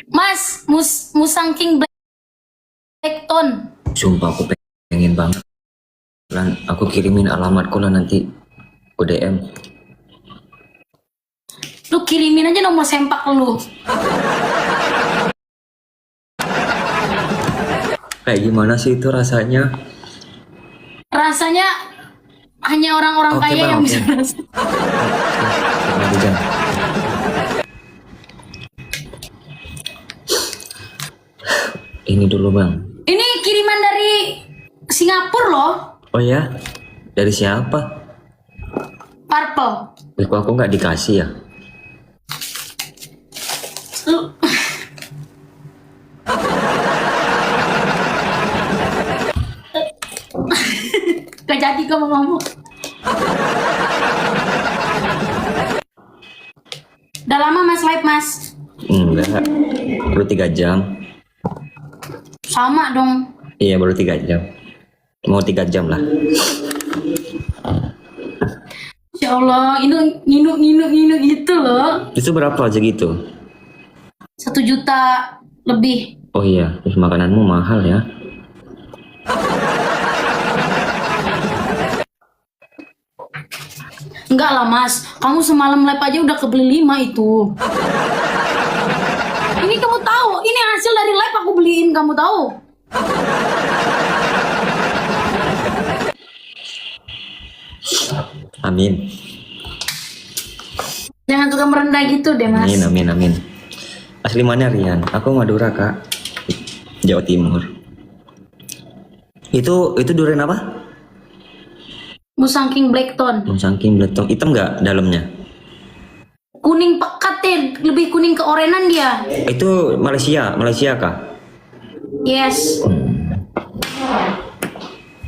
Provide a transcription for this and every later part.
Mas, Musang King Blackton. Sumpah aku pengen banget. Lan, aku kirimin alamatku lah nanti ke DM. Lu kirimin aja nomor sempak lu. Kayak gimana sih itu rasanya? Rasanya hanya orang-orang Oke, kaya Bang, yang oke. bisa rasain. Nanti jam. Ini dulu bang. Ini kiriman dari Singapura loh. Oh ya? Dari siapa? Purple. Kok aku nggak dikasih ya? Lu gak jadi gue mau ngomong. Udah lama mas live mas. Enggak. Baru 3 jam. Sama dong. Iya baru 3 jam. Mau 3 jam lah. Ya Allah, ini nginuk gitu loh. Itu berapa aja gitu? 1 juta lebih. Oh iya, terus makananmu mahal ya? Enggak lah mas, kamu semalam live aja udah kebeli 5 itu. Ini kamu tahu, ini hasil dari live aku beliin, kamu tahu. Amin. Jangan suka merendah gitu deh mas. Amin, amin, amin. Asli mana Rian? Aku Madura kak, Jawa Timur. Itu durian apa? Musang King Blackton. Saking beletong. Hitam nggak dalamnya? Kuning pekat deh, lebih kuning keorenan dia. Itu Malaysia kak? Yes.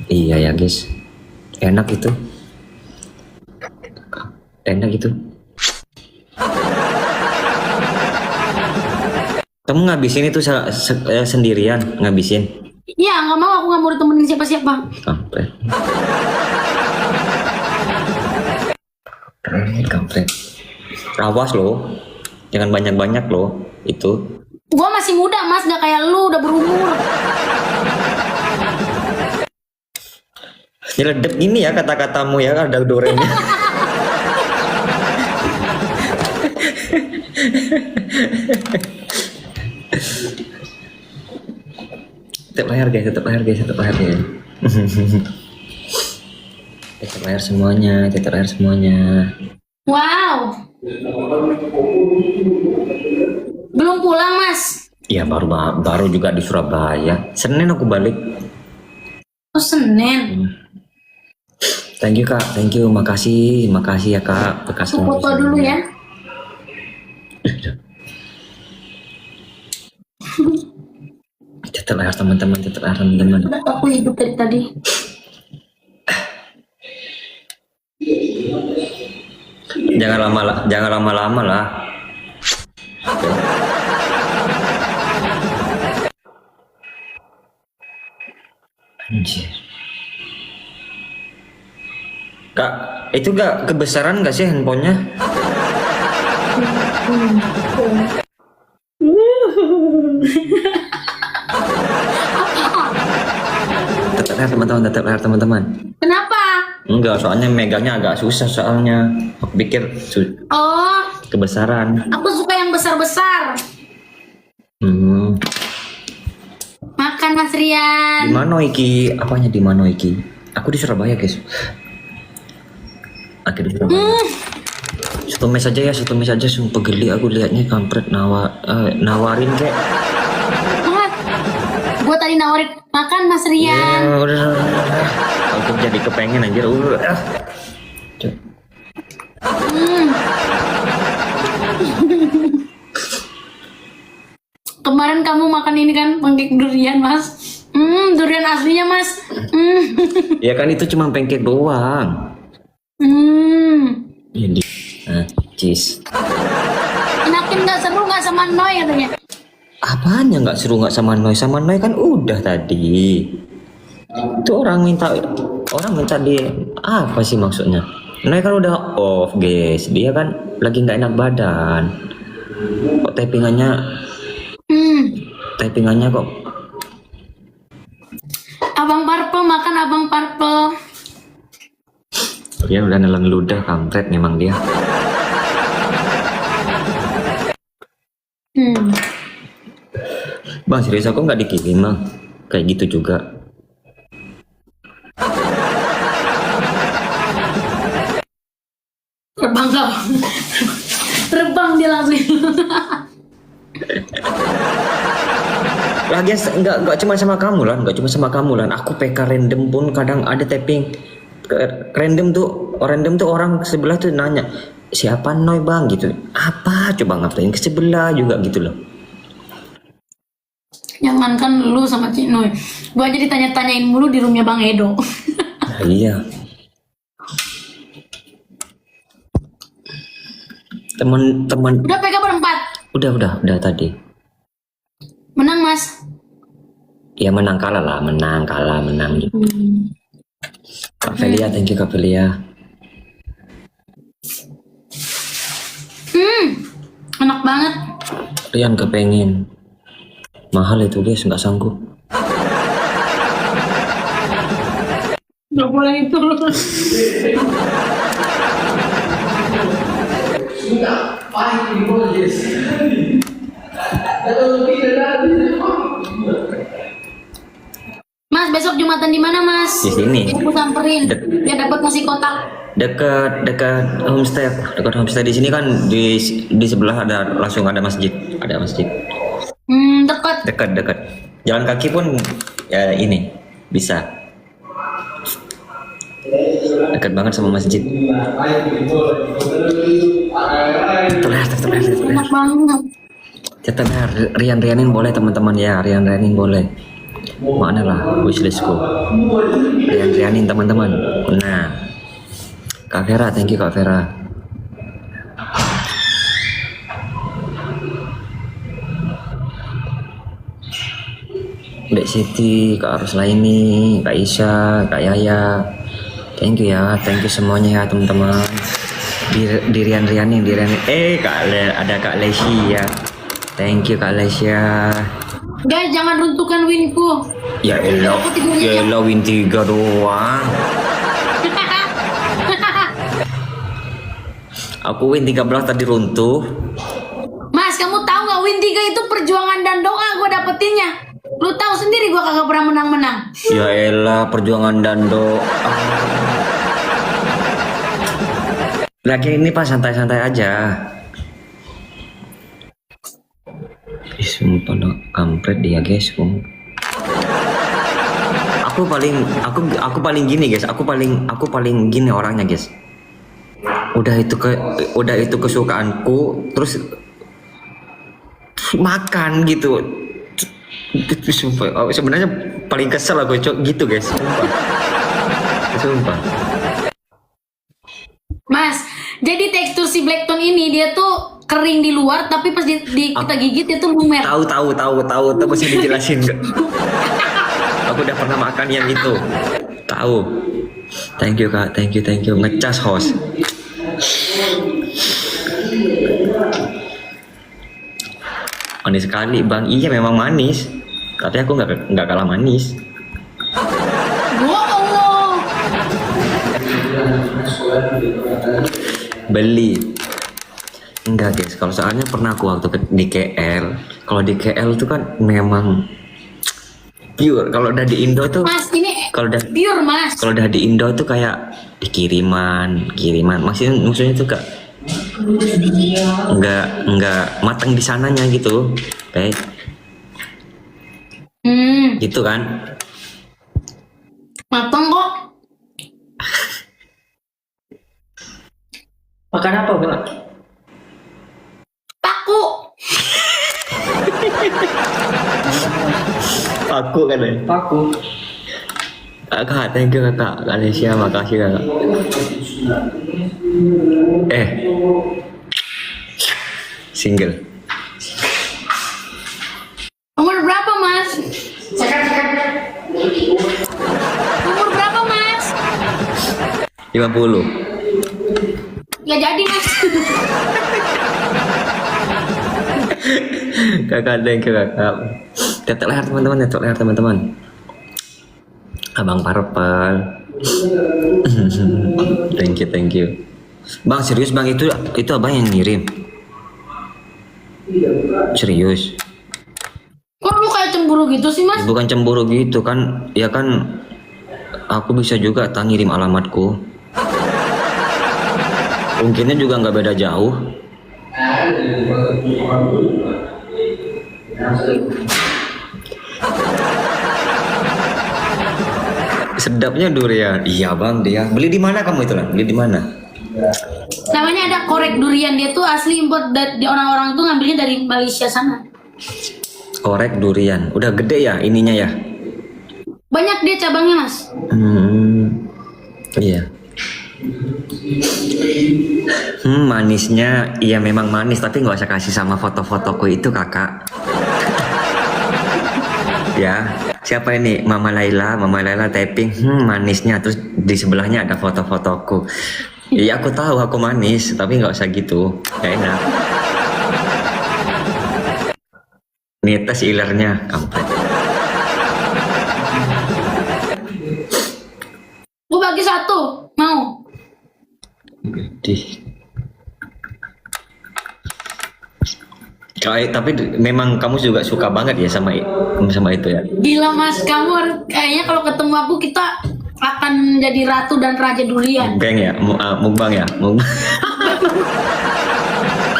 Iya ya guys, enak itu. Enak itu. Kamu ngabisin itu sendirian ngabisin? Ya nggak mau, aku nggak mau ditemenin siapa-siapa. Kampret. Kampret. Awas loh, jangan banyak-banyak loh itu. Gua masih muda mas, gak kayak lu udah berumur. Nyeledep gini ya kata-katamu ya, ada durennya. Tetap layar guys, tetap layar guys, tetap layar guys. Tetap layar semuanya, tetap layar semuanya. Wow. Belum pulang mas? Ya baru juga di Surabaya. Senin aku balik. Oh Senin. Thank you kak, thank you, makasih ya kak. Bekas Aku foto dulu ya. Tetap layar teman-teman, tetap layar teman-teman. Aku hidup dari tadi. Jangan lama-lama lah. Anjir. Kak, itu gak kebesaran gak sih handphonenya? Tetap layar teman-teman, tetap layar teman-teman. Kenapa? Enggak, soalnya megangnya agak susah soalnya. Aku pikir Oh, kebesaran. aku suka yang besar-besar. Makan mas Rian. Di mana iki? Apanya di mana iki? Aku di Surabaya guys. Aku di Surabaya. Satu mes aja ya, satu mes aja. Sumpah geli aku liatnya, kampret nawarin kayak. Banget. Gue tadi nawarin makan mas Rian. Ya, udah. Aku jadi kepengen anjir. Kemarin kamu makan ini kan, pancake durian mas. Durian aslinya mas. Ya kan itu cuma pancake doang. Jadi, cheese. Enakin nggak, seru nggak sama Noy katanya. Apanya nggak seru nggak sama Noy? Sama Noy kan udah tadi. Itu orang minta di apa sih maksudnya? Noy kan udah off guys. Dia kan lagi nggak enak badan. Kok tappingannya typingannya kok. Abang Purple makan Abang Purple. Dia udah nelen ludah, kampret memang dia. Bang, serius aku nggak dikirim bang. Kayak gitu juga. Terbang kau. Terbang dia langsung. Lah guys, nggak cuma sama kamu lah, nggak cuma sama kamu lah. Aku PK random pun kadang ada tapping random tuh orang sebelah tuh nanya siapa Noy bang gitu. Apa coba ngapain ke sebelah juga gitu loh. Jangankan lu sama Cik Noy, gua aja ditanya-tanyain mulu di roomnya Bang Edo. Nah, iya. Teman-teman. Udah PK berempat. Udah tadi. Menang Mas. Ya menang kalah gitu. Kak Velia, thank you Kak Velia. Enak banget. Rian kepengen. Mahal itu guys, nggak sanggup. Gak boleh itu. Mas, besok Jumatan di mana Mas? Di sini. Aku samperin. Biar dapat nasi kotak. Dekat homestay di sini kan di sebelah langsung ada masjid. Dekat. Jalan kaki pun ya ini bisa. Dekat banget sama masjid. Terlihat. Enak banget. Catatan Rianin boleh teman-teman ya, Rianin boleh. Mana lah wishlistku. Rianin teman-teman. Nah, Kak Vera, thank you Kak Vera. Mbak Siti, Kak Ruslaini, Kak Isya, Kak Yaya. Thank you ya, thank you semuanya ya teman-teman. Di Rianin. Ada Kak Lesia ya. Thank you Kak Lesia. Guys, jangan runtuhkan winku. Ya elah win 3 doang. Aku win 13 tadi runtuh. Mas, kamu tahu nggak win 3 itu perjuangan dan doa gue dapetinnya. Lu tahu sendiri gue kagak pernah menang-menang. Ya elah perjuangan dan doa. Lagi ini pas santai-santai aja. Sumpah no, kampret dia guys. Aku paling gini guys. Aku paling gini orangnya guys. Udah itu kesukaanku, terus makan gitu. Sumpah, sebenarnya paling kesel aku gitu guys. Sumpah. Mas, jadi tekstur si Blackton ini dia tuh kering di luar, tapi pas kita gigit itu lumer. Tahu, masih dijelasin enggak? Aku udah pernah makan yang itu. Tahu. Thank you Kak, thank you. Ngecas host. Manis sekali Bang. Iya memang manis. Tapi aku nggak kalah manis. Wow. Beli. Enggak guys. Kalau soalnya pernah aku waktu di KL. Kalau di KL tuh kan memang pure. Kalau udah di Indo tuh. Mas ini. Kalau udah pure Mas. Kalau udah di Indo tuh kayak kiriman. Maksudnya tuh kak. Enggak matang di sananya gitu. Kayak gitu kan. Matang kok. Makan apa kak? Paku. Paku kan ya? Paku. Kak, thank you kakak. Alicia, makasih kakak. Single. Umur berapa Mas? Umur berapa Mas? 50. Gak jadi Mas. Kakak, thank you kakak. Tetek leher teman-teman, tetek leher teman-teman. Abang Parpel. Thank you. Bang serius bang, itu abang yang ngirim. Serius. Kok lu kayak cemburu gitu sih mas? Bukan cemburu gitu kan, ya kan aku bisa juga ngirim alamatku. Mungkinnya juga nggak beda jauh. Sedapnya durian. Iya bang, dia beli di mana kamu itu lah? Beli di mana? Namanya ada korek durian, dia tuh asli import dari orang-orang tuh ngambilnya dari Malaysia sana. Korek durian, udah gede ya ininya ya? Banyak dia cabangnya mas. Iya. Manisnya, iya memang manis, tapi nggak usah kasih sama foto-fotoku itu kakak. Ya, siapa ini? Mama Laila typing, manisnya, terus di sebelahnya ada foto-fotoku. Iya aku tahu aku manis, tapi nggak usah gitu, gak enak. Nih tes ilernya, kampret. Gue bagi satu, mau? Gede. Tapi memang kamu juga suka banget ya sama itu ya. Gila mas, kamu kayaknya kalau ketemu aku kita akan jadi ratu dan raja durian. Mukbang ya, mukbang ya,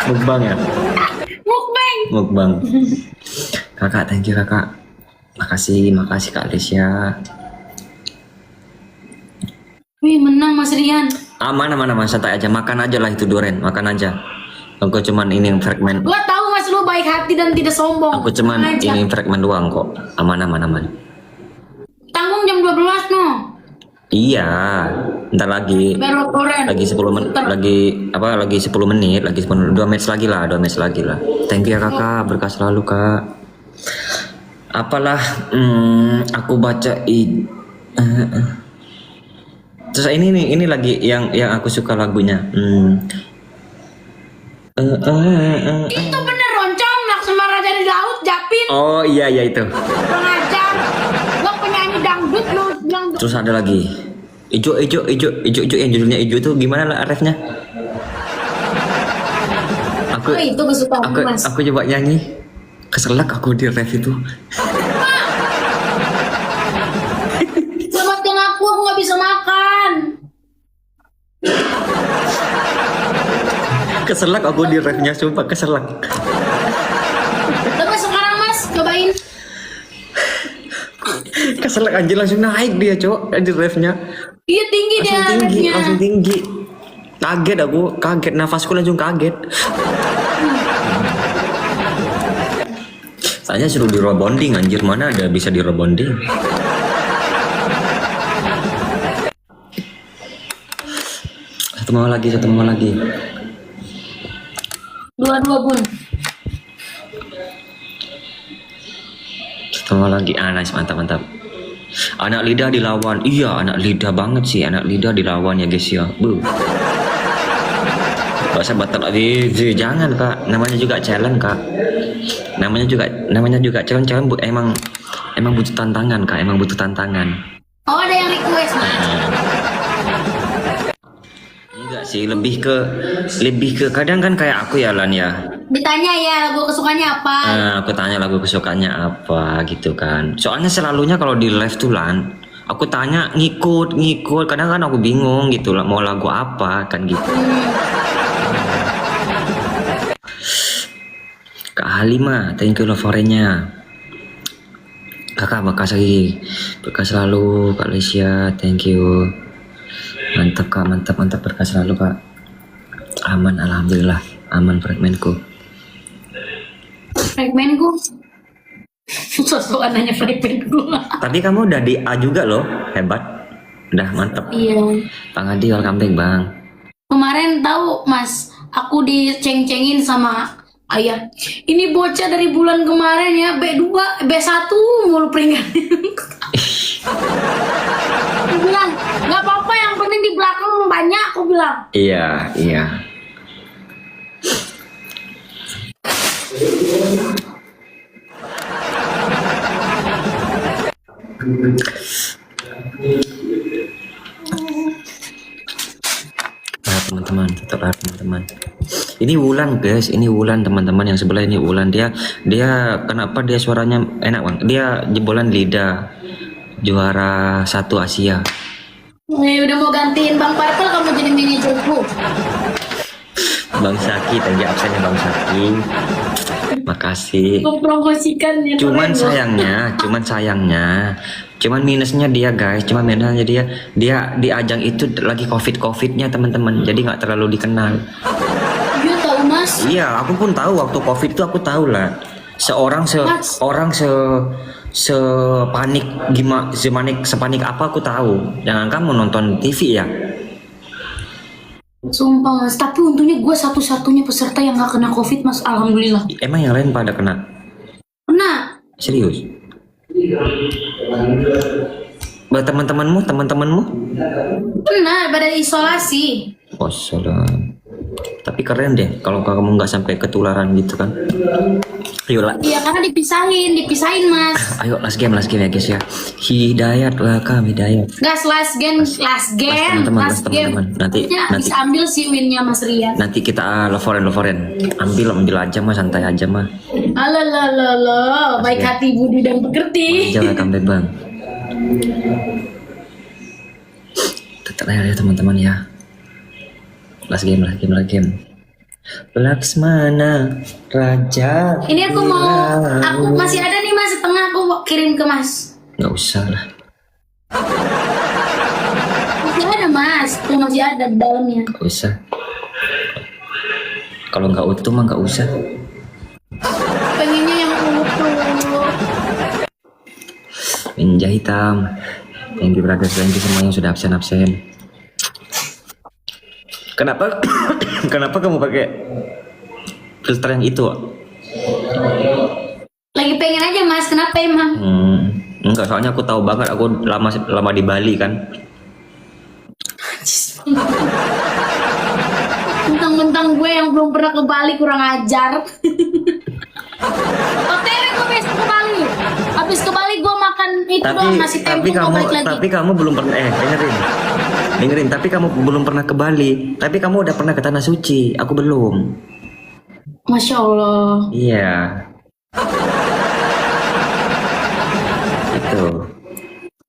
mukbang ya, mukbang. Kakak, thank you kakak. Makasih Kak Alicia. Wih menang mas Rian. Aman, santai aja, makan aja lah itu durian, makan aja. Aku cuman ini fragmen. Gua tahu mas lu baik hati dan tidak sombong. Aku cuman ini fragmen doang kok. Aman. Tanggung jam 12 no. Iya, ntar lagi. Lagi 10 menit, lagi 10 menit, 2 match lagi lah. Thank you ya kakak, berkah selalu kak. Apalah, aku baca terus ini lagi yang aku suka lagunya. Itu bener roncong Laksmana Raja di Laut Japin. Oh iya itu. Pengajar. Gua penyanyi dangdut lu bilang. Terus ada lagi. Ijo yang judulnya Ijo itu gimana lah refnya? Itu kesukaan mas. Aku coba nyanyi. Keselak aku di ref itu. Selamatkan aku nggak bisa makan. Keselak aku di refnya, sumpah keselak. Coba sekarang mas, cobain. Keselak anjir, langsung naik dia cok di refnya. Iya tinggi dia refnya. Langsung tinggi. Kaget nafasku langsung kaget. Saya suruh di rebonding anjir, mana ada bisa di rebonding. Satu mau lagi. Dua-dua bun. Satu mau lagi. Nice, mantap. Anak lidah dilawan. Iya, anak lidah banget sih. Anak lidah dilawan ya guys ya. Gak usah batal lagi. Jangan kak. Namanya juga challenge kak. Namanya juga challenge. Emang butuh tantangan kak. Emang butuh tantangan. Oh ada yang request mas. Enggak sih. Lebih ke kadang kan kayak aku ya Lan ya. Ditanya ya lagu kesukaannya apa. Aku tanya lagu kesukaannya apa gitu kan. Soalnya selalunya kalau di live tuh Lan, aku tanya ngikut. Kadang kan aku bingung gitu lah mau lagu apa kan gitu. Kak Halimah, thank you love for-nya. Kakak bekas lagi, berkah selalu. Kak Lesia, thank you. Mantap kak, mantap berkah selalu kak. Aman, alhamdulillah, aman fragmenku. Fragmenku. Sosokan nanya fragmenku. Tapi kamu udah di A juga loh, hebat. Udah mantap. Iya. Bang Adi, welcome back bang. Kemarin tahu mas, aku diceng-cengin sama ayah. Ini bocah dari bulan kemarin ya, B2, B1 mulu peringatan. Aku bilang, nggak apa-apa yang penting di belakang banyak, aku bilang. Iya. Teman-teman, tetap teman-teman. Ini Wulan guys, ini Wulan teman-teman yang sebelah ini Wulan. Dia kenapa dia suaranya enak bang? Dia jebolan lidah juara 1 Asia. Udah mau gantiin Bang Purple kamu jadi manajerku. Bang Saki, tadi absennya Bang Saki. Makasih. Mempromosikan ya. Cuman minusnya dia guys, dia di ajang itu lagi covidnya teman-teman, jadi nggak terlalu dikenal. Iya tahu Mas. Iya, aku pun tahu waktu covid itu aku tahu lah. Sepanik sepanik apa aku tahu. Jangan kamu nonton TV ya. Sumpah Mas, tapi untungnya gue satu-satunya peserta yang gak kena covid Mas, alhamdulillah. Emang yang lain pada kena? Kena. Serius? Buat teman-temanmu? Kena, pada isolasi. Oh, salam. Tapi keren deh kalau kamu nggak sampai ketularan gitu kan. Ayo lah. Iya karena dipisahin Mas. Ayo last game ya guys ya. Hidayat, welcome Hidayat. Gas last game. Teman-teman. Nanti bisa ambil si winnya Mas Rian. Nanti kita lovoren. Ambil aja mah, santai aja mah. Alah, baik hati budi dan pekerti. Jangan comeback bang. Tetap ya teman-teman ya. Last game. Laksmana Raja. Ini aku masih ada nih Mas, setengah aku kirim ke Mas. Nggak usah lah. Masih ada Mas, tuh masih ada di dalamnya. Nggak usah. Kalau nggak utuh mah nggak usah. Pengennya yang utuh. Ninja hitam. Thank you brother, thank you semuanya sudah absen. Kenapa kamu pakai filter yang itu? Lagi pengen aja Mas, kenapa emang? Enggak, soalnya aku tahu banget, aku lama di Bali kan. Mentang-mentang gue yang belum pernah ke Bali kurang ajar. OTW gue besok ke Bali. Habis ke Bali gue makan itu doang nasi tempe balik lagi. Tapi kamu belum pernah dengerin, tapi kamu belum pernah ke Bali. Tapi kamu udah pernah ke Tanah Suci, aku belum. Masya Allah. Iya. Itu.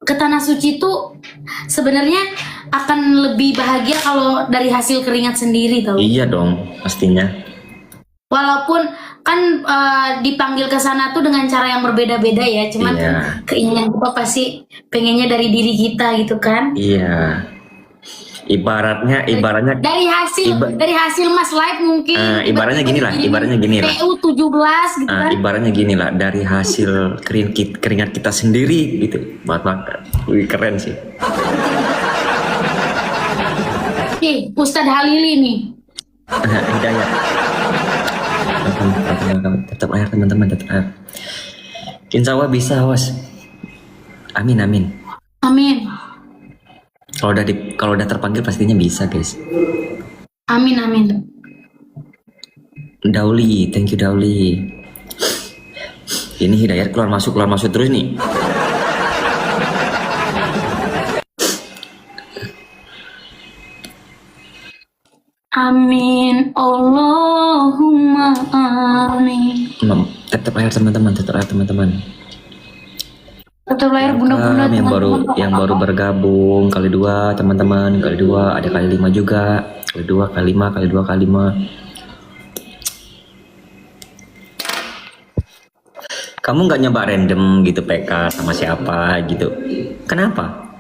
Ke Tanah Suci tuh sebenarnya akan lebih bahagia kalau dari hasil keringat sendiri tau. Iya dong, pastinya. Walaupun kan dipanggil ke sana tuh dengan cara yang berbeda-beda ya, cuman keinginan kita pasti pengennya dari diri kita gitu kan. Iya. Ibaratnya dari hasil Mas live mungkin. Ibaratnya gini lah. PU 17 gitu kan. Ibaratnya gini lah, dari hasil keringat kita sendiri gitu buat makan. Wih, keren sih. Nih, Ustadz Halili nih. Hidayat. Tetap air teman-teman, tetap air. Insya Allah bisa, awas. Amin. Kalau udah terpanggil pastinya bisa, guys. Amin. Dauli, thank you Dauli. Ini Hidayat keluar masuk terus nih. Amin, Allahumma amin. Tetap air teman-teman. Tetap lahir bunda-bunda yang baru bergabung kali 2 teman-teman, kali 2 ada kali 5 juga, kali 2 kali 5. Kamu nggak nyoba random gitu PK sama siapa gitu? Kenapa?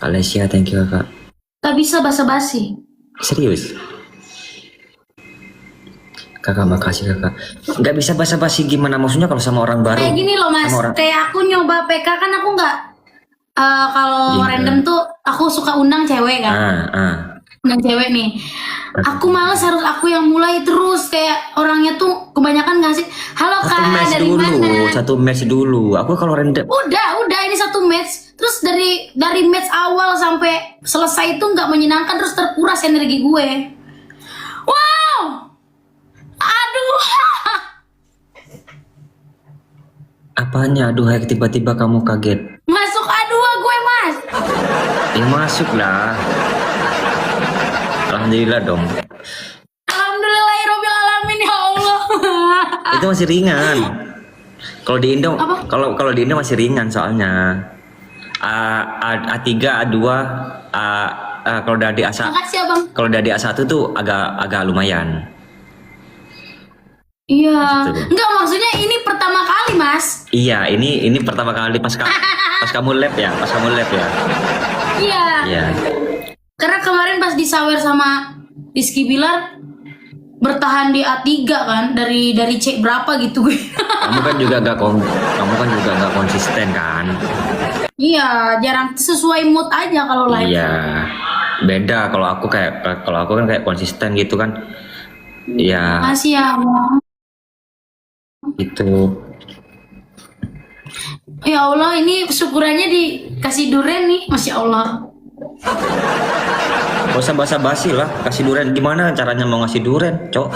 Alessia, thank you kak. Tak bisa basa-basi. Serius? Kakak makasih kakak. Nggak bisa basa-basi gimana maksudnya kalau sama orang baru? Kayak gini loh Mas, kayak aku nyoba PK kan aku nggak kalau random tuh aku suka undang cewek kan. Undang cewek nih. Aku males harus aku yang mulai terus, kayak orangnya tuh kebanyakan ngasih halo kak dari mana? Satu match dulu. Aku kalau random. Udah ini satu match. Terus dari match awal sampai selesai itu nggak menyenangkan, terus terkuras energi gue. Wow. Aduh. Apanya? Aduh, tiba-tiba kamu kaget. Masuk Ya masuk lah. Alhamdulillah dong. Alhamdulillahirobbil alamin ya Allah. Itu masih ringan. Kalau di Indo, Apa? kalau di Indo masih ringan soalnya. A3, A2, kalau udah di A1, Makasih abang. kalau udah di A1 tuh agak lumayan. Iya. Gitu. Enggak, maksudnya ini pertama kali mas. Iya, ini pertama kali pas kamu lab ya, Iya. Iya. Karena kemarin pas disawer sama Rizky Bilar bertahan di A3 kan, dari C berapa gitu gue. Kamu kan juga gak konsisten kan? Iya, jarang sesuai mood aja kalau live. Iya. Beda kalau aku kan kayak konsisten gitu kan. Iya, Makasih ya abang. itu. Ya Allah, ini syukurannya dikasih durian nih, Masya Allah. Gak usah basa-basi lah, kasih durian. Gimana caranya mau ngasih durian, Cok?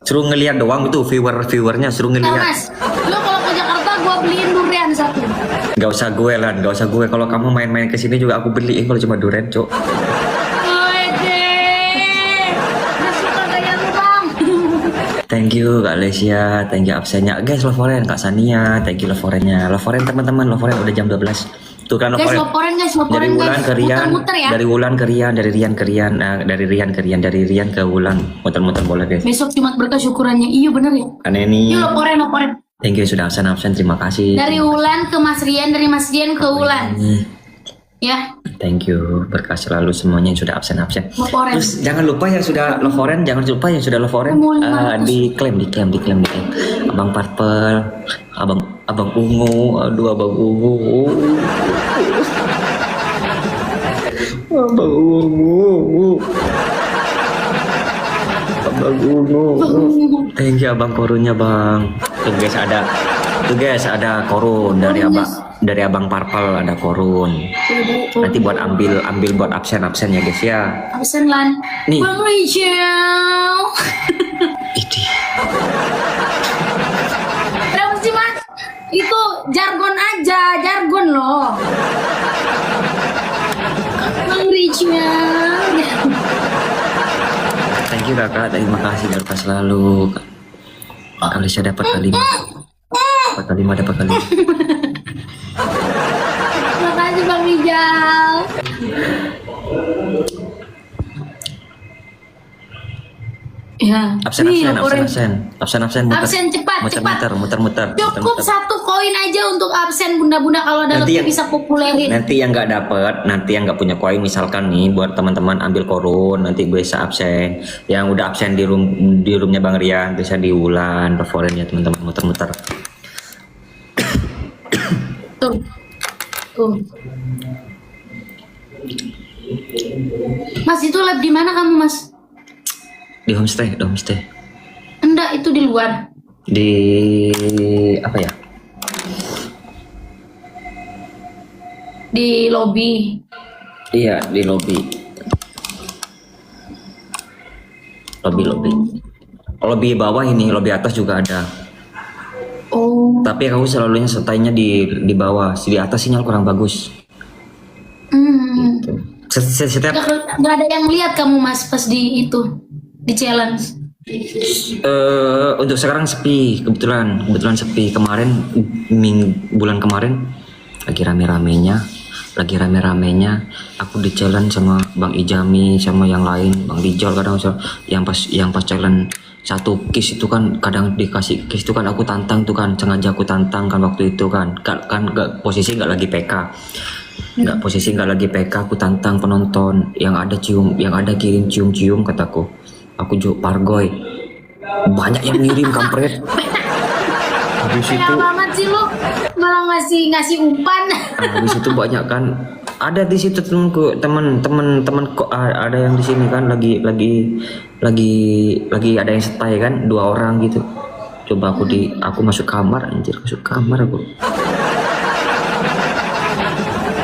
Suruh ngeliat doang itu viewernya, suruh Nah, ngeliat. mas, lo kalau ke Jakarta gua beliin durian satu. Gak usah gue lah, gak usah gue. Kalau kamu main-main ke sini juga aku beliin kalau cuma durian, Cok. Wede, udah suka gaya lu bang. Thank you Kak Lesia, thank you absennya. Guys, Loforen, Kak Sania, thank you Loforennya. Loforen teman-teman, Loforen udah jam 12. Tuh kan Guys, Loforen. loporen Dari Wulan ke Rian, muter-muter ya. dari Wulan ke Rian, dari Rian ke Rian, dari Rian ke Wulan. Muter-muter boleh guys. Besok Jumat berkah syukurannya, iya bener ya. Karena ini, Yuk loporen. thank you sudah absen, terima kasih. Dari Wulan ke Mas Rian, dari Mas Rian ke Wulan. Ya, Thank you, berkah selalu semuanya yang sudah absen. loporen. Terus jangan lupa yang sudah Loforen, jangan lupa yang sudah Loforen diklaim. Abang Purple, abang Ungu, aduh abang Ungu. Abang Ungu. Thank you abang korunnya bang. Tuh guys ada korun dari abang Purple ada korun. Nanti buat ambil buat absen ya guys ya. Absen lan. Nih. Bang Rachel. Ini. Berapa sih mas? Itu jargon aja, jargon loh. Bang Rachel. Thank you kakak, terima kasih berkah selalu. Kalau saya dapat kali 5, dapat kali 5. Terima kasih Bang Rijal. Ya. Absen, muter. Cukup satu koin aja untuk absen bunda-bunda kalau ada Nanti lebih bisa populerin. Nanti yang nggak punya koin misalkan nih buat teman-teman ambil korun nanti bisa absen. Yang udah absen di roomnya Bang Rian bisa di Wulan, Loforen ya teman-teman muter-muter. Tuh. Mas itu lab di mana kamu mas? Di homestay. Enggak, itu di luar. Di apa ya? Di lobby. Iya, di lobby. Lobby bawah ini, lobby atas juga ada. Oh. Tapi aku selalunya setainya di bawah, di atas sinyal kurang bagus. Setiap Nggak ada yang lihat kamu mas pas di challenge. Untuk sekarang sepi, kebetulan sepi. Kemarin bulan kemarin lagi rame-ramenya aku di challenge sama Bang Ijami sama yang lain, Bang Rijal kadang yang pas challenge satu kiss itu kan kadang dikasih kiss itu kan aku tantang tuh kan, sengaja aku tantang kan waktu itu kan posisi nggak lagi PK. Nggak lagi PK, aku tantang penonton yang ada kirim cium kataku. Aku juga Pargoy. Banyak yang ngirim kampret. Habis itu banget sih lu malah ngasih umpan. habis itu banyak kan. Ada di situ teman kok ada yang di sini kan lagi ada yang setai kan 2 orang gitu. Coba aku masuk kamar aku.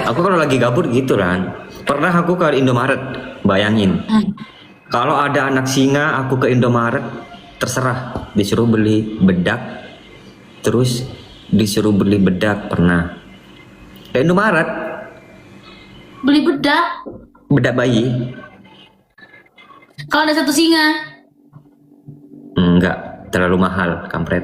Aku kalau lagi gabut gitu kan. Pernah aku ke Indomaret, bayangin. Kalau ada anak singa, aku ke Indomaret, terserah. Disuruh beli bedak, terus disuruh beli bedak pernah. Ke Indomaret. Beli bedak. Bedak bayi. Kalau ada satu singa. Enggak, terlalu mahal, kampret.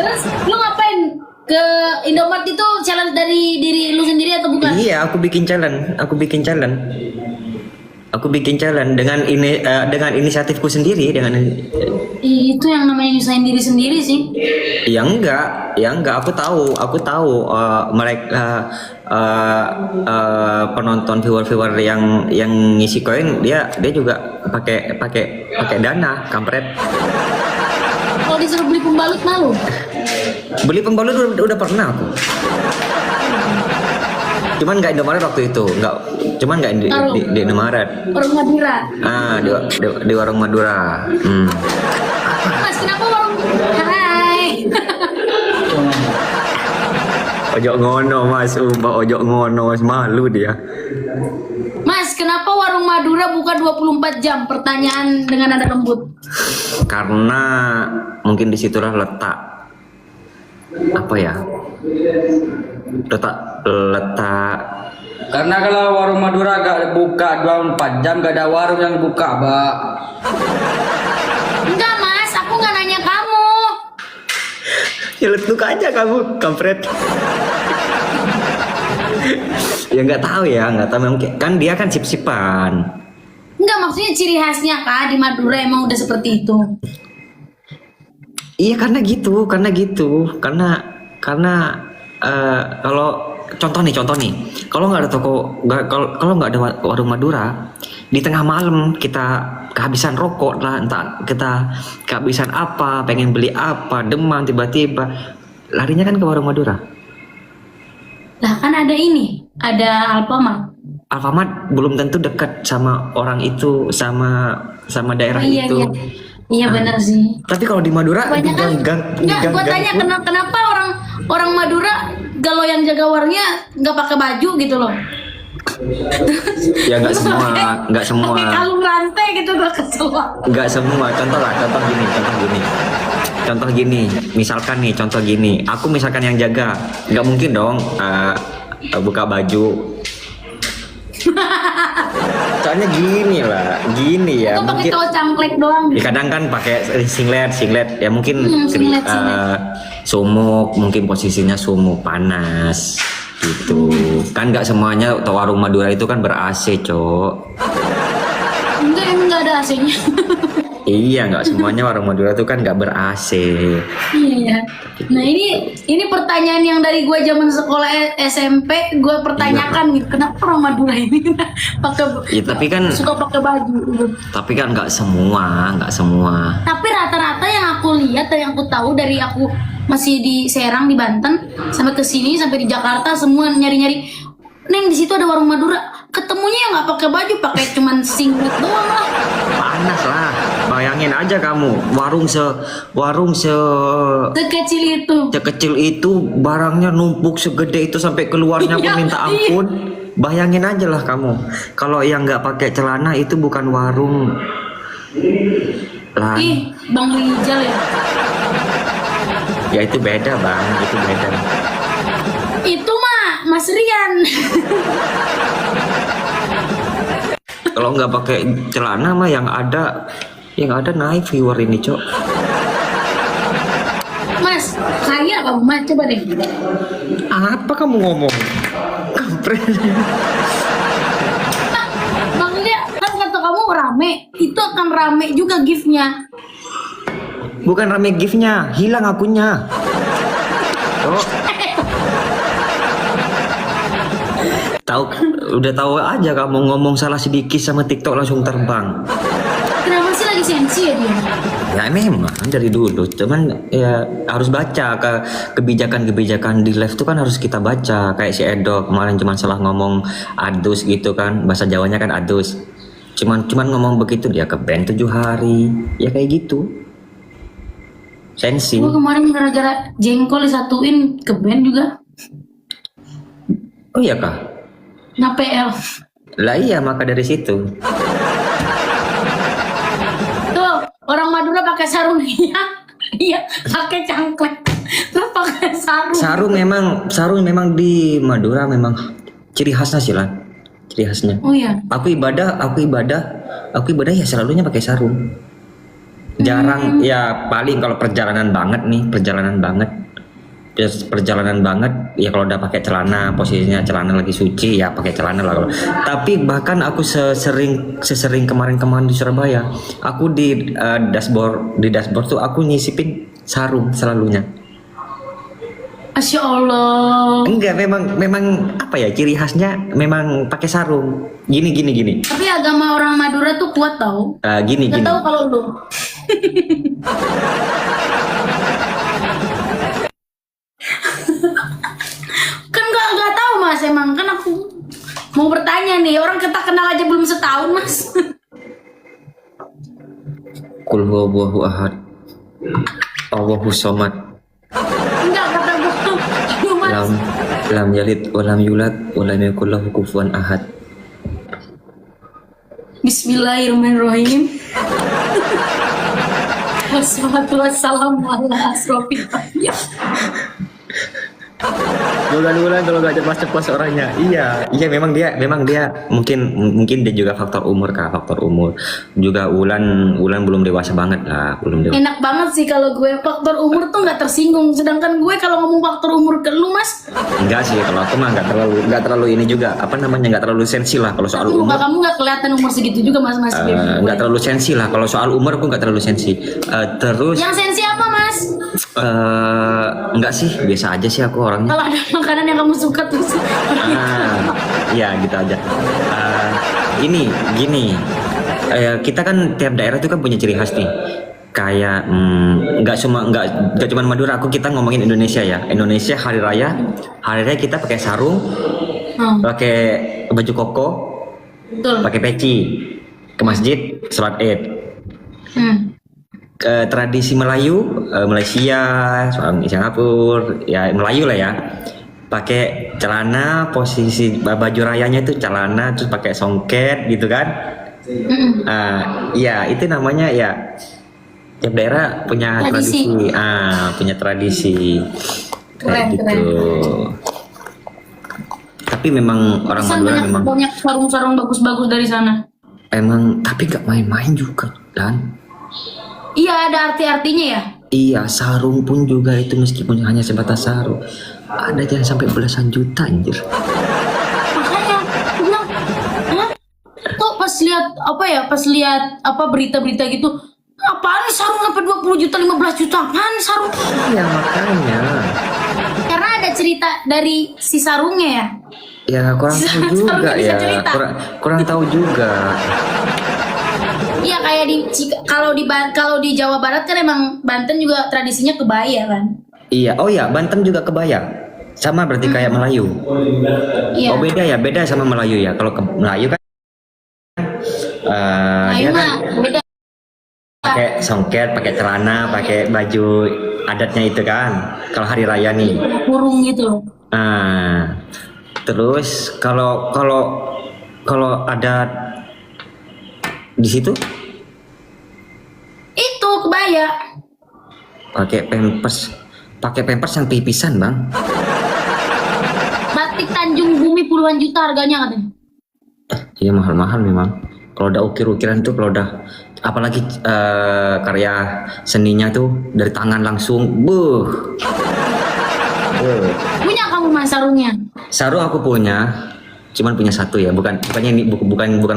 Terus lu ngapain ke Indomaret itu? Challenge dari diri lu sendiri atau bukan? Iya, aku bikin challenge. Aku bikin challenge dengan ini dengan inisiatifku sendiri Itu yang namanya nyusahin diri sendiri sih. ya enggak, aku tahu mereka penonton viewer yang ngisi koin dia juga pakai dana, kampret. Kalau disuruh beli pembalut malu. Beli pembalut udah pernah aku. Cuman nggak Indomaret waktu itu, nggak di Indomaret. Warung Madura. Di warung Madura. Mas, kenapa warung? Hai. Ojo ngono mas, ojo ngono mas, malu dia. Mas, kenapa warung Madura buka 24 jam? Pertanyaan dengan nada lembut. Karena mungkin disitulah letak apa ya? Letak. Karena kalau warung Madura gak buka 24 jam, gak ada warung yang buka, Mbak. Enggak mas, aku nggak nanya kamu. Ya letuk aja kamu, kampret. Ya nggak tahu mungkin kan dia kan sip-sipan. Enggak, maksudnya ciri khasnya kak di Madura emang udah seperti itu. Iya karena kalau contoh nih kalau nggak ada kalau nggak ada warung Madura di tengah malam kita kehabisan rokok lah, entah kita kehabisan apa, pengen beli apa, demam tiba-tiba larinya kan ke warung Madura. Lah kan ada Alfamart belum tentu dekat sama orang itu, sama daerah itu. Iya benar sih. Tapi kalau di Madura Enggak, gua tanya kenapa orang Madura kalau yang jaga warungnya nggak pakai baju gitu loh. Ya nggak semua. Pakai kalung rantai gitu, gua kesel. Nggak semua. Contoh gini. Misalkan nih, aku misalkan yang jaga, nggak mungkin dong buka baju. Soalnya gini ya. Aku pakai kaos cangklek doang. Ya, kadang kan pakai singlet ya mungkin singlet. sumuk, mungkin posisinya sumuk panas gitu. Kan nggak semuanya warung Madura itu kan ber-AC, Cok. Enggak, emang nggak ada AC-nya. Iya, nggak semuanya warung Madura itu kan nggak ber-AC. Iya. Nah ini pertanyaan yang dari gua zaman sekolah SMP gua pertanyakan gitu, kenapa orang Madura ini pakai? Ya, tapi kan suka pakai baju. Gitu. Tapi kan nggak semua. Tapi rata-rata yang aku lihat dan yang aku tahu dari aku masih di Serang di Banten sampai ke sini sampai di Jakarta semua nyari-nyari. Neng, di situ ada warung Madura. Ketemunya yang nggak pakai baju, pakai cuman singlet doang lah. Panas lah. Bayangin aja kamu, warung sekecil itu barangnya numpuk segede itu sampai keluarnya pun minta ampun. Bayangin aja lah kamu. Kalau yang nggak pakai celana itu bukan warung. Lah. Bang Rijal ya. Ya itu beda, Bang. Itu beda. Itu mah Mas Rian. Kalau nggak pakai celana mah yang ada naik viewer ini, Cok. Mas, kaya kamu Mas, coba deh. Apa kamu ngomong? Kampret. Bang Ria, kan kata kamu rame, itu akan rame juga gift-nya. Bukan rame gift-nya, hilang akunnya. Cok. Udah tahu aja kamu ngomong salah sedikit sama TikTok langsung terbang. Kenapa sih lagi sensi ya dia? Ya memang dari dulu, cuman ya harus baca kebijakan di live itu kan harus kita baca. Kayak si Edo kemarin cuman salah ngomong adus gitu kan, bahasa Jawanya kan adus. Cuman ngomong begitu dia ke ban 7 hari, ya kayak gitu. Sensi. Gua kemarin gara-gara jengkol disatuin ke band juga. Oh iya kah? Nah PL. Lah iya, maka dari situ. Tuh, orang Madura pakai sarung ya. Iya, pakai cangklek. Terus pakai sarung. Sarung memang di Madura memang ciri khasnya sih lah. Ciri khasnya. Oh iya. Aku ibadah ya selalunya pakai sarung. Jarang ya, paling kalau perjalanan banget ya kalau udah pakai celana, posisinya celana lagi suci ya pakai celana lah kalau. Tapi bahkan aku sesering kemarin di Surabaya, aku di dashboard tuh aku nyisipin sarung selalunya. Masya Allah. Enggak, memang apa ya, ciri khasnya memang pakai sarung. Gini. Tapi agama orang Madura tuh kuat tau. Gini. Gak tahu kalau lu. Kan gak tahu mas, emang kan aku mau bertanya nih, orang kita kenal aja belum setahun mas. Qul huwallahu ahad. Allahu somad. Enggak kata gue mas. Lam yalid wa lam yulad wa lam yakul lahu kufuwan ahad. Bismillahirrahmanirrahim. Wassalatu wassalamu ala asrofil anbiya. Bulan-bulan kalau nggak cepat orangnya. Iya memang dia mungkin dia juga faktor umur. Juga Ulan belum dewasa banget lah, belum dewasa. Enak banget sih kalau gue faktor umur tuh nggak tersinggung, sedangkan gue kalau ngomong faktor umur ke lu mas, Enggak sih, kalau aku mah nggak terlalu ini juga, nggak terlalu sensi lah kalau soal umur. kamu nggak kelihatan umur segitu juga mas. Nggak terlalu sensi lah kalau soal umur, aku nggak terlalu sensi. Terus Yang sensi apa mas? enggak sih, biasa aja sih aku orangnya. Kalau ada makanan yang kamu suka tuh sih. Ya gitu aja. Gini, kita kan tiap daerah itu kan punya ciri khas nih. Kayak nggak cuma Madura, kita ngomongin Indonesia ya. Indonesia hari raya kita pakai sarung, pakai baju koko, Betul. pakai peci, ke masjid, sholat Id. Tradisi Melayu, Malaysia, Singapura, ya Melayu lah ya. Pakai celana, posisi baju rayanya itu celana, terus pakai songket gitu kan. Ya itu namanya ya, tiap daerah punya tradisi. Punya tradisi kayak gitu. Tapi memang orang Madura memang banyak sarung-sarung bagus-bagus dari sana. Emang, tapi gak main-main juga dan. Iya, ada arti-artinya ya. Iya, sarung pun juga itu meskipun hanya sebatas sarung, ada jangan sampai belasan juta anjir. Makanya aku bilang, hah? Kok pas lihat berita-berita gitu, apaan nih sarung sampai 20 juta, 15 juta, apaan sarung? Iya makanya. Karena ada cerita dari si sarungnya ya. Ya kurang tahu juga ya. Kurang tahu juga. Iya kayak kalau di Jawa Barat kan emang Banten juga tradisinya kebaya kan. Iya, oh ya Banten juga kebaya. Sama berarti kayak Melayu. Iya. Oh beda sama Melayu ya. Kalau Melayu kan dia kan beda. pakai songket, pakai celana, pakai baju adatnya itu kan. Kalau hari raya nih. Kurung gitu. Terus kalau ada di situ itu kebaya. Pakai pampers yang pipisan bang. Batik Tanjung Bumi puluhan juta harganya katanya. Iya mahal memang. Kalau udah ukir-ukiran tuh, kalau udah apalagi karya seninya tuh dari tangan langsung, Punya kamu mas sarungnya? Sarung aku punya, cuman punya satu ya, bukan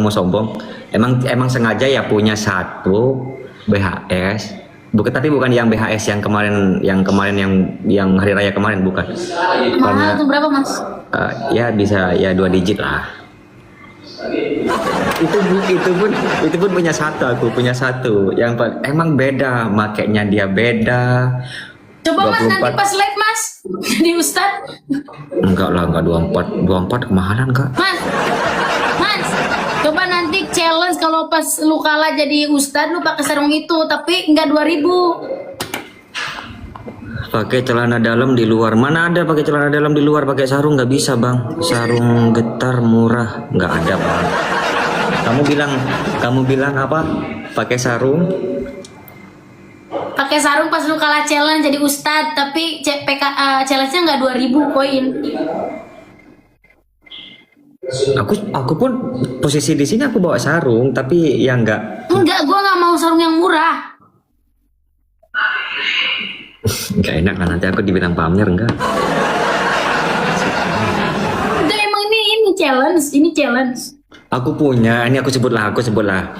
mau sombong. Emang sengaja ya punya satu BHS, tapi bukan yang BHS yang kemarin yang hari raya kemarin, bukan. Mahal tuh berapa mas? Ya bisa ya 2 digit lah. Itu pun punya satu yang emang beda, makainya dia beda. Coba 24. mas nanti pas live mas jadi Ustadz. Enggak 24 kemahalan kak. Mas coba nanti challenge kalau pas lu kalah jadi Ustadz lu pakai sarung itu tapi enggak 2000. Pakai celana dalam di luar, mana ada pakai celana dalam di luar pakai sarung, nggak bisa bang. Sarung getar murah nggak ada bang. Kamu bilang apa? Pakai sarung? pakai sarung pas lu kalah challenge jadi ustad, tapi challenge-nya nggak 2.000 koin. Aku pun posisi di sini aku bawa sarung, tapi yang enggak Enggak, gua nggak mau sarung yang murah. enak kan, nanti aku dibilang pamer enggak. Udah emang ini challenge. Aku punya, ini aku sebutlah.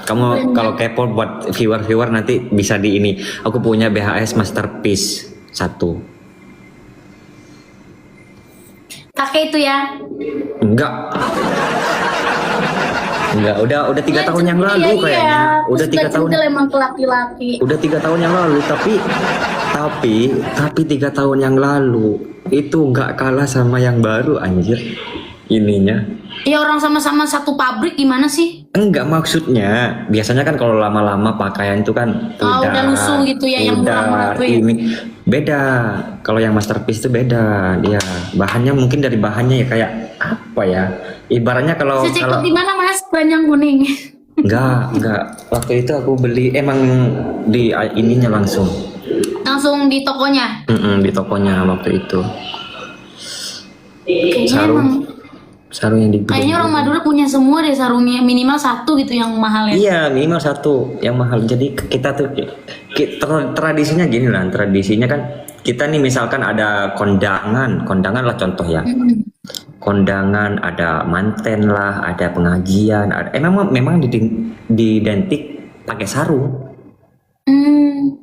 Kamu kalau kepo buat viewer nanti bisa di ini. Aku punya BHS Masterpiece 1. Pakai itu ya. Enggak, udah 3 tahun yang lalu Iya, kayaknya. Udah 3 tahun. Emang ke laki-laki. Udah 3 tahun yang lalu, tapi 3 tahun yang lalu itu nggak kalah sama yang baru anjir. Ininya. Ya orang sama-sama satu pabrik gimana sih? Enggak, maksudnya biasanya kan kalau lama-lama pakaian itu kan Udah lusuh gitu ya, yang murah-murah tuh ya. ini beda. Kalau yang Masterpiece itu beda, dia bahannya mungkin dari bahannya ya kayak apa ya? Ibaratnya kalau Secekut di mana Mas? Keranjang kuning. enggak. Waktu itu aku beli emang di ininya langsung. Langsung di tokonya. Di tokonya waktu itu. Kayaknya Sarung yang dibeli. Kayaknya orang Madura punya semua deh sarungnya, minimal 1 gitu yang mahal ya. Iya, minimal 1 yang mahal. Jadi kita tuh tradisinya gini lah. Tradisinya kan kita nih misalkan ada kondangan lah contoh ya. Kondangan, ada manten lah, ada pengajian, ada memang diidentik pakai sarung.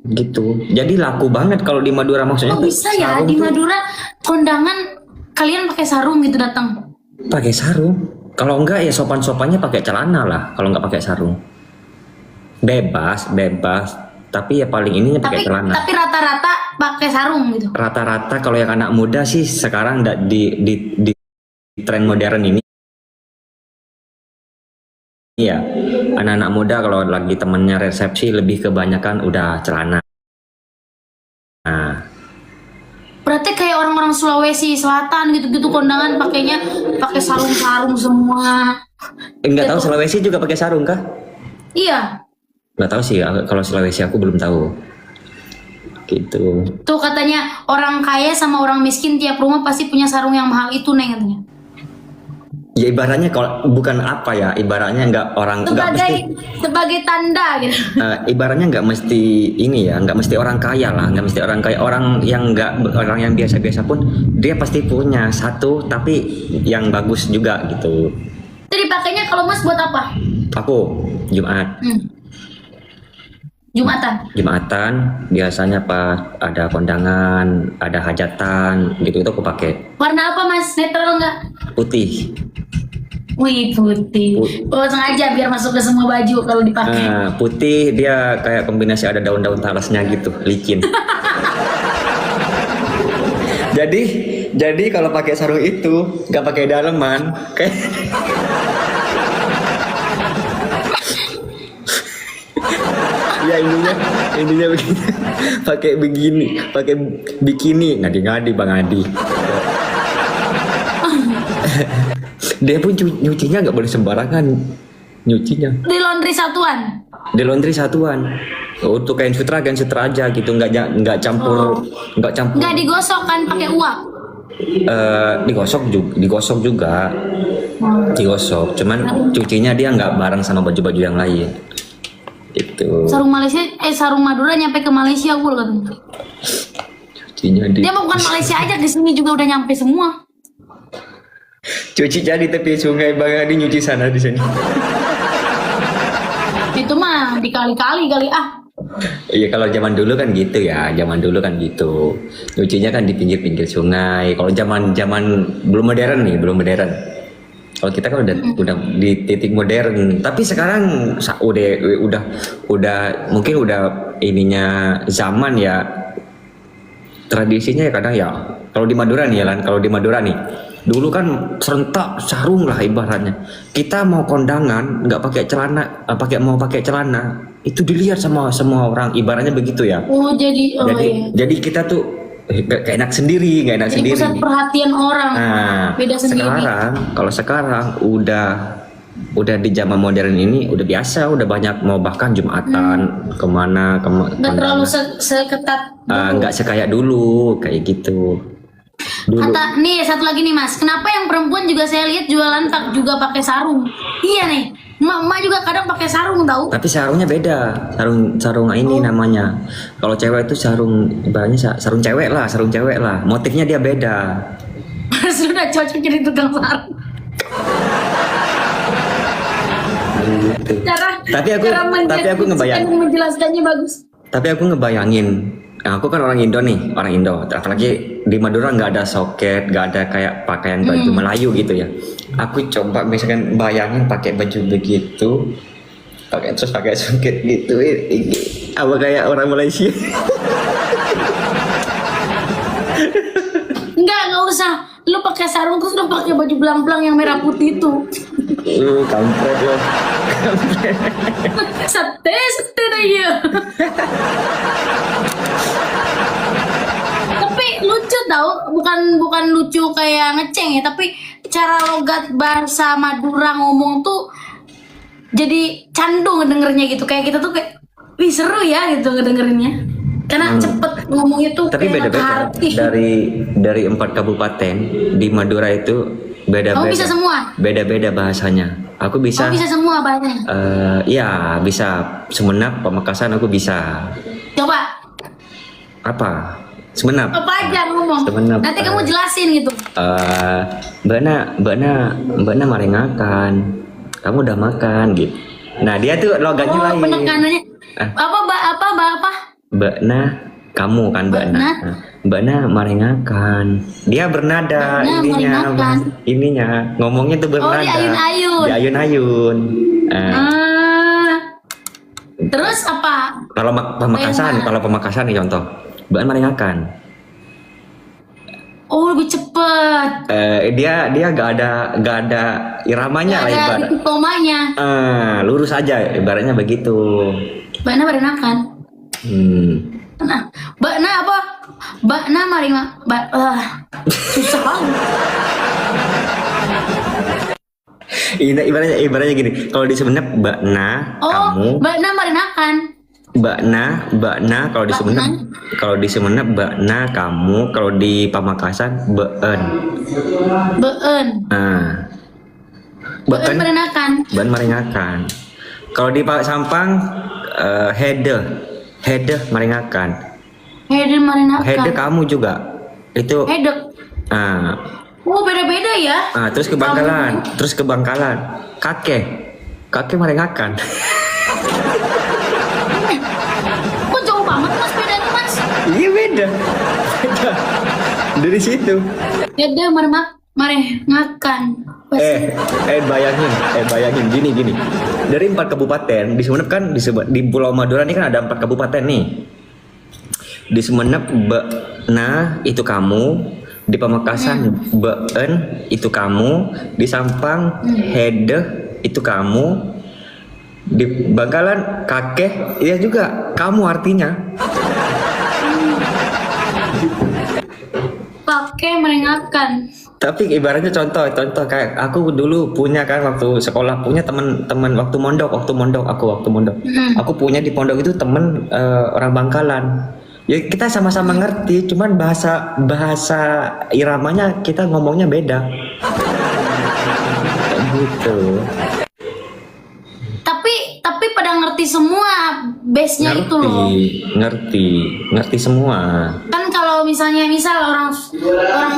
Gitu. Jadi laku banget kalau di Madura, maksudnya. Oh bisa ya, di Madura kondangan kalian pakai sarung gitu datang. Pakai sarung. Kalau enggak ya sopan-sopannya pakai celana lah. Kalau enggak pakai sarung, bebas. Tapi ya paling ininya pakai celana. Tapi rata-rata pakai sarung gitu. Rata-rata kalau yang anak muda sih sekarang di tren modern ini. Iya, anak-anak muda kalau lagi temennya resepsi lebih kebanyakan udah celana. Nah. Berarti kayak orang-orang Sulawesi Selatan gitu-gitu kondangan pakainya pakai sarung-sarung semua. Enggak tahu Sulawesi juga pakai sarung kah? Iya. Enggak tahu sih, kalau Sulawesi aku belum tahu. Gitu. Tuh katanya orang kaya sama orang miskin tiap rumah pasti punya sarung yang mahal itu, Neng katanya. Ya ibaratnya kalau bukan apa ya, ibaratnya nggak orang sebagai tanda gitu. Ibaratnya nggak mesti ini ya, nggak mesti orang kaya lah, nggak mesti orang kaya, orang yang biasa-biasa pun dia pasti punya 1 tapi yang bagus juga gitu. Itu dipakainya kalau Mas buat apa? Aku Jumat. Jumatan biasanya pas ada kondangan, ada hajatan gitu itu aku pakai. Warna apa Mas? Netral nggak? Putih. Wih putih. Oh sengaja biar masuk ke semua baju kalau dipakai. Putih dia kayak kombinasi ada daun-daun talasnya gitu, licin. jadi kalau pakai sarung itu nggak pakai daleman, kayak ya intinya begini, pakai bikini, ngadi-ngadi Bang Adi. Dia pun nyucinya nggak boleh sembarangan nyucinya. Di laundry satuan. Untuk kain sutra aja gitu, nggak campur. Nggak digosok kan pakai uap. Digosok juga. Cuman cucinya dia nggak bareng sama baju-baju yang lain. Itu. Sarung Madura nyampe ke Malaysia gue katanya. Dia bukan Malaysia aja, di sini juga udah nyampe semua. Cuci di tepi sungai Bang Adi, nyuci sana di sini. Itu mah dikali-kali kali ah. Iya kalau zaman dulu kan gitu ya, nyucinya kan di pinggir-pinggir sungai. Kalau zaman belum modern. Kalau kita kan udah di titik modern, tapi sekarang udah mungkin udah ininya zaman ya. Tradisinya ya kadang ya kalau di Madura nih dulu kan serentak sarung lah ibaratnya. Kita mau kondangan nggak pakai celana, mau pakai celana itu dilihat sama semua orang, ibaratnya begitu ya. Jadi kita tuh gak enak sendiri. Pusat perhatian orang. Nah, beda sendiri. Kalau sekarang udah udah di zaman modern ini udah biasa, udah banyak mau bahkan Jumatan kemana Nggak terlalu seketat dulu. nggak sekayak dulu kayak gitu. Dulu Kata nih satu lagi nih Mas, kenapa yang perempuan juga saya lihat jualan tak juga pakai sarung? Iya nih, emak juga kadang pakai sarung tahu. tapi sarungnya beda, sarung ini namanya. Kalau cewek itu sarung ibaratnya sarung cewek lah, motifnya dia beda. Sudah cocok jadi tukang sarung. Gitu. Tapi aku menjelaskannya bagus. Tapi aku ngebayangin, aku kan orang Indo nih, orang Indo. Apalagi di Madura nggak ada soket, nggak ada kayak pakaian baju Melayu gitu ya. Aku coba misalkan bayangin pakai baju begitu, terus pakai soket gitu, apa kayak orang Malaysia? Nggak usah. Lu pakai sarung terus lu pakai baju belang-belang yang merah putih itu. Kampret loh. Sate dah ya. Tapi lucu tau, bukan lucu kayak ngeceng ya, tapi cara logat bahasa Madura ngomong tuh jadi candu ngedengernya gitu. Kayak kita tuh kayak, wih seru ya gitu ngedengerinnya. Karena cepet ngomongnya tuh Tapi kayak beda-beda hati. dari 4 kabupaten di Madura itu beda-beda. Kamu bisa semua? Beda-beda bahasanya. Aku bisa. Kamu bisa semua bahasanya. Iya bisa. Sumenep, Pamekasan aku bisa. Coba. Apa? Sumenep. Apa aja ngomong. Sumenep. Nanti kamu jelasin gitu. Mbak Na marengakan. Kamu udah makan gitu. Nah dia tuh logatnya lain. Penekanannya. Apa? Mbak Na, kamu kan Mbak Na. Mbak Na marengakan. Dia bernada ininya. Ngomongnya tuh bernada. di ayun-ayun. Di ayun-ayun. Terus apa? Kalau Pamekasan nih contoh. Mbak Na marengakan. Oh lebih cepet. Dia gak ada iramanya lah ibarat. Ada komanya. Lurus aja ibaratnya begitu. Mbak Na merenakan. Nah, Mbak Na apa? Mbak Na susah banget. Ibaratnya gini. Kalau di Sumenep Mbak Na, kamu. Mbak Na merenakan. Mbak Na kalau di Sumenep Mbak Na kamu, kalau di Pamekasan Beun. Beun merenakan. Beun merengakan. Kalau di Sampang Hede merengakan. Hede kamu juga. Itu Hede. Beda-beda ya. Terus ke Bangkalan. Kakek merengakan. Kok jauh banget Mas bedanya Mas? Iya beda. Dari situ. Hede merengakan. Bayangin gini. Dari 4 kabupaten, di Sumenep kan di Pulau Madura ini kan ada 4 kabupaten nih. Di Sumenep Na itu kamu, di Pamekasan Beun itu kamu, di Sampang Hede itu kamu, di Bangkalan kakek ya juga kamu artinya. Kakek merengakan. Tapi ibaratnya contoh kayak aku dulu punya kan waktu sekolah punya teman waktu mondok. Aku punya di pondok itu temen orang Bangkalan. Ya kita sama-sama ngerti, cuman bahasa iramanya kita ngomongnya beda. Kayak gitu. Tapi pada ngerti semua base-nya itu loh. Ngerti semua. Kan kalau misal orang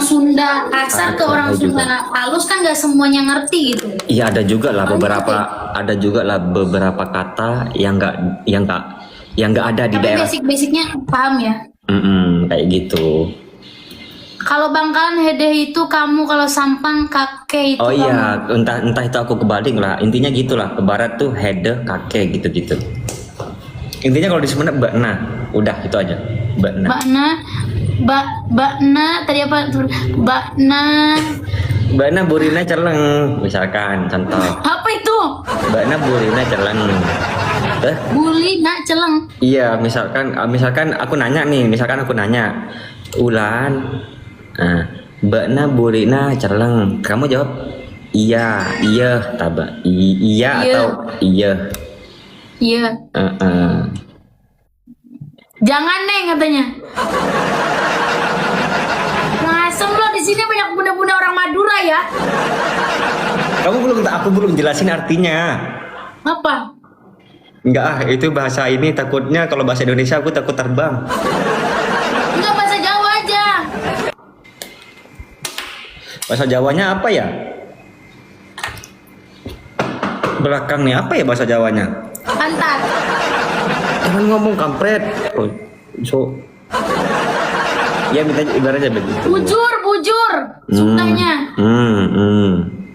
Sunda kasar ke orang Sunda halus kan nggak semuanya ngerti gitu. Iya ada juga lah beberapa kata yang nggak ada di Tapi daerah. basic-basicnya paham ya. Kayak gitu. Kalau Bangkalan Hede itu kamu, kalau Sampang kakek itu Oh kamu. iya, entah itu aku kebalik lah. Intinya gitulah, ke barat tuh Hede kakek gitu. Intinya kalau di Sumenep Mbak Na, udah itu aja. Mbak Na tadi apa? Mbak Na Burina Celeng, misalkan contoh. Apa itu? Mbak Na Burina Celeng. Bulina Celeng. Iya, misalkan aku nanya nih, Ulan, Mbak Na Burina Celeng, kamu jawab Iya, taba. Iya Iya. atau iya? Iya. Jangan Neng katanya. Ngasem lo di sini banyak bunda-bunda orang Madura ya. Aku belum jelasin artinya. Apa? Enggak, itu bahasa ini takutnya kalau bahasa Indonesia aku takut terbang. Enggak, bahasa Jawa aja. Bahasa Jawanya apa ya? Belakang nih apa ya bahasa Jawanya? Pantat. Jangan ngomong kampret. Oh, so. Ya minta ibaratnya begitu. Bujur. Sundanya.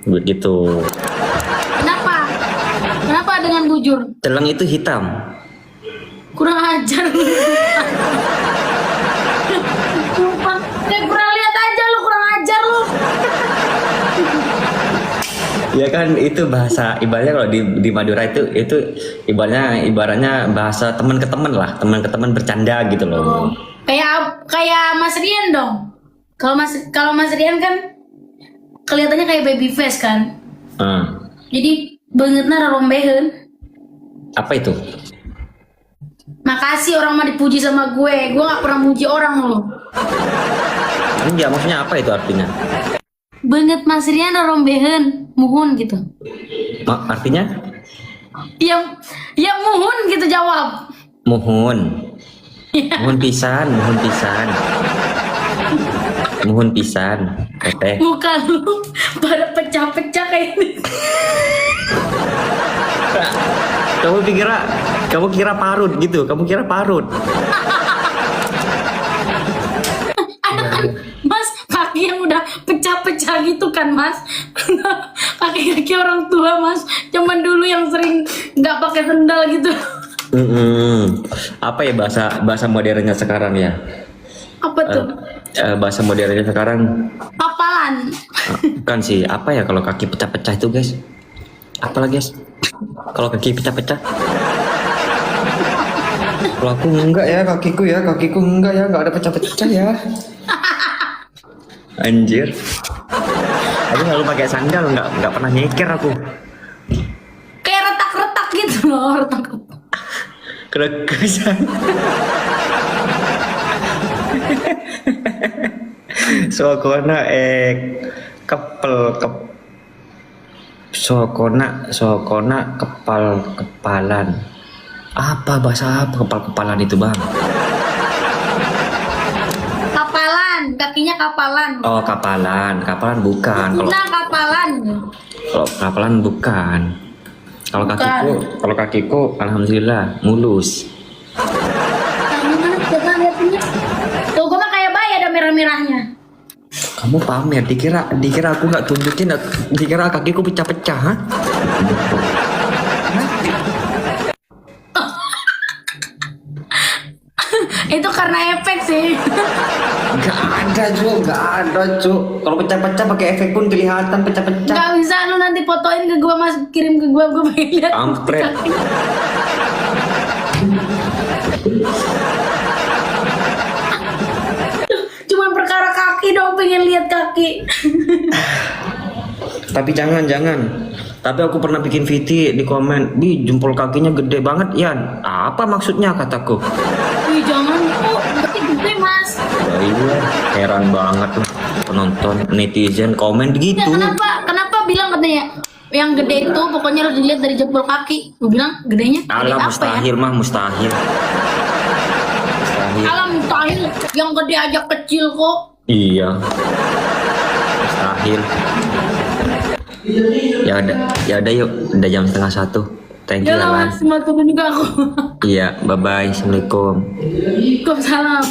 Begitu. Kenapa dengan bujur? Telang itu hitam. Kurang ajar. Sumpah. Kayak kurang lihat aja lu, kurang ajar lu. Ya kan itu bahasa ibaratnya kalau di Madura itu ibaratnya bahasa teman ke teman lah, teman ke teman bercanda gitu loh. Kayak Mas Rian dong. Kalau Mas Rian kan kelihatannya kayak baby face kan. Jadi bangetnya rombeheun. Apa itu? Makasih orang mah dipuji sama gue. Gue gak pernah muji orang loh. Enggak, maksudnya apa itu artinya? Banget Mas Rian rombeheun, muhun gitu. Artinya? Ya muhun gitu jawab. Muhun. Muhun pisan. Muhun pisan. Teteh. Muka lu pada pecah-pecah kayak ini. Kamu kira parut gitu. Mas, kaki yang udah pecah-pecah gitu kan Mas. Kaki-kaki orang tua Mas. Zaman dulu yang sering nggak pakai sendal gitu. Apa ya bahasa modernnya sekarang ya? Apa tuh? Bahasa modernnya sekarang Papalan. kan sih apa ya kalau kaki pecah-pecah itu guys? Apalah guys? Kalau kaki pecah-pecah? Kalau aku enggak ya kakiku enggak ya, enggak ada pecah-pecah ya. Anjir. Aku selalu pakai sandal, enggak pernah nyeker aku. Kayak retak-retak gitu loh, retak-retak. Kerekesan. Sokona Sokona kepalan. Apa bahasa apa kepal-kepalan itu, Bang? Kapalan, kakinya kapalan. Oh, kapalan bukan. Kapalan. Kalau kapalan bukan. Kalau Bukan. kakiku alhamdulillah mulus. Tuh gue mah kayak bayi ada merah-merahnya. Kamu pamer, dikira aku nggak tunjukin, dikira kakiku pecah-pecah, ha? Itu karena efek sih. Nggak ada, Cuk. Kalau pecah-pecah pakai efek pun kelihatan pecah-pecah. Gak bisa, lu nanti fotoin ke gue Mas, kirim ke gue pengen lihat. Kampret. Cuman perkara kaki dong, pengen lihat kaki. Tapi jangan. Tapi aku pernah bikin VT di komen, "Bi, jempol kakinya gede banget, Yan." Apa maksudnya kataku? Ih, jangan kok, berarti gede Mas. Oh, iya, heran banget lah penonton netizen komen gitu. Ya, kenapa bilang katanya yang gede itu pokoknya harus dilihat dari jempol kaki. Gue bilang gedenya gede Alah, apa mustahil ya? mah mustahil. Alam mustahil, yang gede aja kecil kok. Iya. Mustahil. Ya udah yuk, udah jam 12:30. Thank you Ya lah Alan. Mas, mau turun juga aku. Iya, bye bye. Assalamualaikum. Waalaikumsalam.